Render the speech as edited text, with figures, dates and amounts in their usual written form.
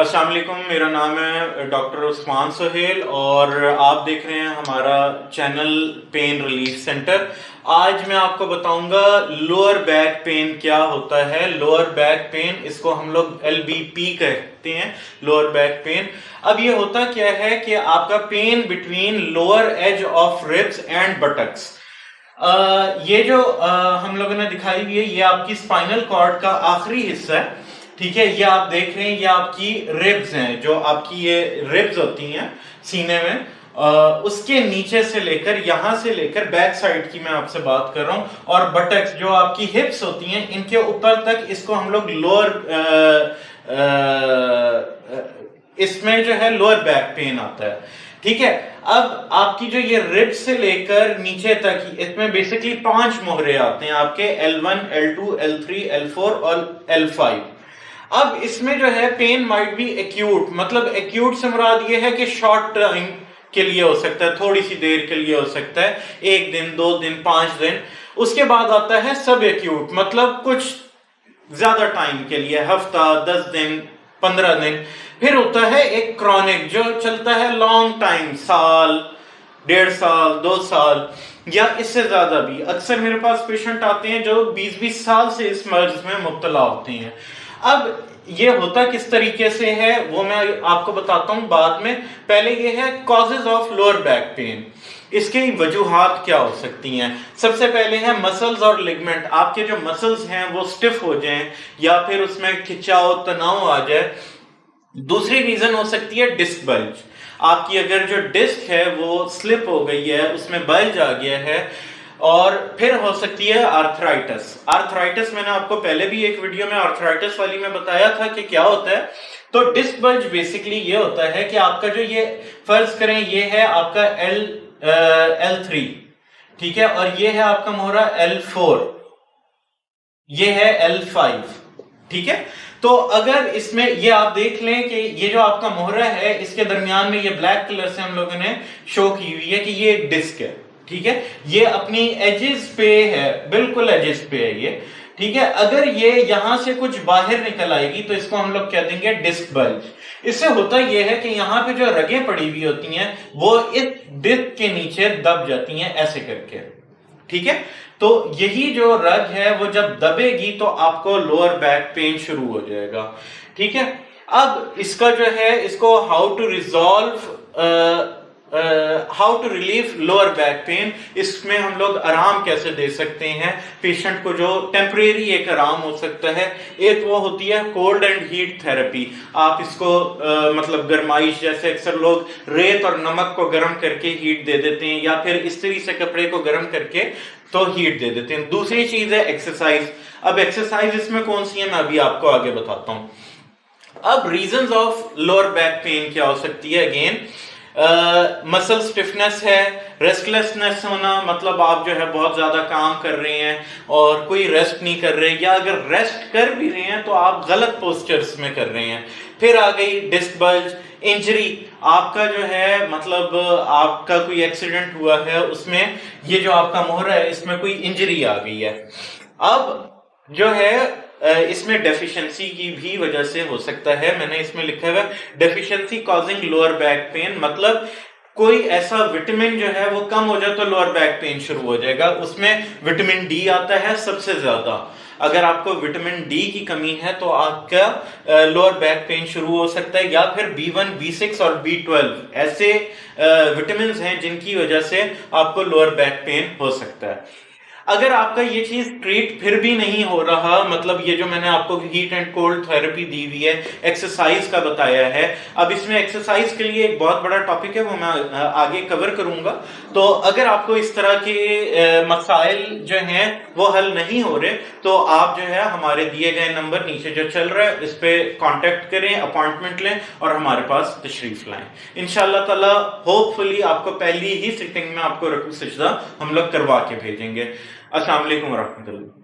अस्सलाम वालेकुम, मेरा नाम है डॉक्टर उस्मान सोहेल और आप देख रहे हैं हमारा चैनल पेन रिलीफ सेंटर। आज मैं आपको बताऊंगा लोअर बैक पेन क्या होता है। लोअर बैक पेन, इसको हम लोग LBP कहते हैं, लोअर बैक पेन। अब ये होता क्या है कि आपका pain between lower edge of ribs and buttocks. ये जो हम लोगों ने दिखाई हुई है, ये आपकी स्पाइनल कॉर्ड का आखिरी हिस्सा है। ठीक है, ये आप देख रहे हैं, ये आपकी रिब्स हैं, जो आपकी ये रिब्स होती हैं सीने में, उसके नीचे से लेकर, यहां से लेकर बैक साइड की मैं आपसे बात कर रहा हूं, और बटक्स जो आपकी हिप्स होती हैं, इनके ऊपर तक, इसको हम लोग लोअर, इसमें जो है लोअर बैक पेन आता है। ठीक है, अब आपकी जो ये रिब्स से लेकर नीचे तक, इसमें बेसिकली 5 मोहरे आते हैं आपके, L1, L2, L3, L4 और L5। अब इसमें जो है पेन माइट बी एक्यूट, मतलब एक्यूट से मुराद ये है कि शॉर्ट टाइम के लिए हो सकता है, थोड़ी सी देर के लिए हो सकता है, 1 दिन, 2 दिन, 5 दिन। उसके बाद आता है सब एक्यूट, मतलब कुछ ज्यादा टाइम के लिए, हफ्ता, 10 दिन, 15 दिन। फिर होता है एक क्रॉनिक जो चलता है लॉन्ग टाइम, साल, 1.5 साल, 2 साल या इससे ज्यादा भी। अक्सर मेरे पास पेशेंट आते हैं जो 20-20 साल से इस मर्ज में मुब्तला होते हैं। अब ये होता किस तरीके से है वो मैं आपको बताता हूं बाद में। पहले ये है causes of lower back pen, इसकी वजूहात क्या हो सकती हैं। सबसे पहले है मसल्स और लिगमेंट, आपके जो मसल्स हैं वो स्टिफ हो जाएं या फिर उसमें खिंचाव, तनाव आ जाए। दूसरी रीजन हो सकती है डिस्क बल्ज, आपकी अगर जो डिस्क है वो स्लिप हो गई है, उसमें बल्ज आ गया है। और फिर हो सकती है आर्थराइटिस। आर्थराइटिस मैंने आपको पहले भी एक वीडियो में आर्थराइटिस वाली में बताया था कि क्या होता है। तो डिस्क बल्ज बेसिकली ये होता है कि आपका जो ये, फर्ज करें ये है आपका L3, ठीक है, और ये है आपका मोहरा L4, ये है L5, ठीक है। तो अगर इसमें ये आप देख लें कि ये जो आपका मोहरा है, इसके दरमियान में ये ब्लैक कलर से हम लोगों ने शो की हुई है कि ये एक डिस्क है, ठीक है, ये अपनी एजेस पे है, बिल्कुल एजेस पे है ये, ठीक है। अगर ये यहां से कुछ बाहर निकल आएगी तो इसको हम लोग कह देंगे डिस्क बल्ज। इससे होता यह है कि यहां पे जो रगें पड़ी हुई होती हैं वो इस डिस्क के नीचे दब जाती हैं ऐसे करके, ठीक है। तो यही जो रग है वो जब दबेगी तो आपको लोअर बैक पेन शुरू हो जाएगा, ठीक है। अब इसका जो है, इसको how to resolve, how to relieve lower back pain, इसमें हम लोग आराम कैसे दे सकते हैं पेशेंट को, जो टेम्परेरी एक आराम हो सकता है। एक वो होती है कोल्ड एंड हीट थेरेपी, आप इसको मतलब गर्माइश, जैसे अक्सर लोग रेत और नमक को गर्म करके हीट दे देते हैं, या फिर इस्त्री से कपड़े को गर्म करके तो हीट दे देते हैं। दूसरी चीज है एक्सरसाइज। अब एक्सरसाइज इसमें कौन सी है मैं अभी आपको आगे बताता हूं। अब reasons of lower back pen क्या हो सकती है। अगेन मसल स्टिफनेस है, रेस्टलेसनेस होना, मतलब आप जो है बहुत ज्यादा काम कर रहे हैं और कोई रेस्ट नहीं कर रहे, या अगर रेस्ट कर भी रहे हैं तो आप गलत पोस्चर्स में कर रहे हैं। फिर आ गई डिस्क बल्ज, इंजरी, आपका जो है मतलब आपका कोई एक्सीडेंट हुआ है, उसमें ये जो आपका मोहरा है इसमें कोई इंजरी आ गई है। अब जो है इसमें डेफिशिएंसी की भी वजह से हो सकता है, मैंने इसमें लिखा है deficiency causing lower back pen, मतलब कोई ऐसा विटामिन जो है वो कम हो जाए तो लोअर बैक पेन शुरू हो जाएगा। उसमें विटामिन डी आता है सबसे ज्यादा। अगर आपको विटामिन डी की कमी है तो आपका लोअर बैक पेन शुरू हो सकता है, या फिर B1, B6 और B12 ऐसे विटामिन हैं जिनकी वजह से आपको लोअर बैक पेन हो सकता है। अगर आपका ये चीज ट्रीट फिर भी नहीं हो रहा, मतलब ये जो मैंने आपको हीट एंड कोल्ड थेरेपी दी हुई है, एक्सरसाइज का बताया है, अब इसमें एक्सरसाइज के लिए एक बहुत बड़ा टॉपिक है, वो मैं आगे कवर करूंगा। तो अगर आपको इस तरह के मसाइल जो हैं वो हल नहीं हो रहे, तो आप जो है हमारे दिए गए नंबर नीचे जो चल रहा है इस पे कांटेक्ट करें, अपॉइंटमेंट लें और हमारे पास तशरीफ लाएं। इंशाअल्लाह ताला होपफुली आपको पहली ही सिटिंग में आपको रकू सजदा हम लोग करवा के भेजेंगे। अस्सलाम वालेकुम व रहमतुल्लाह।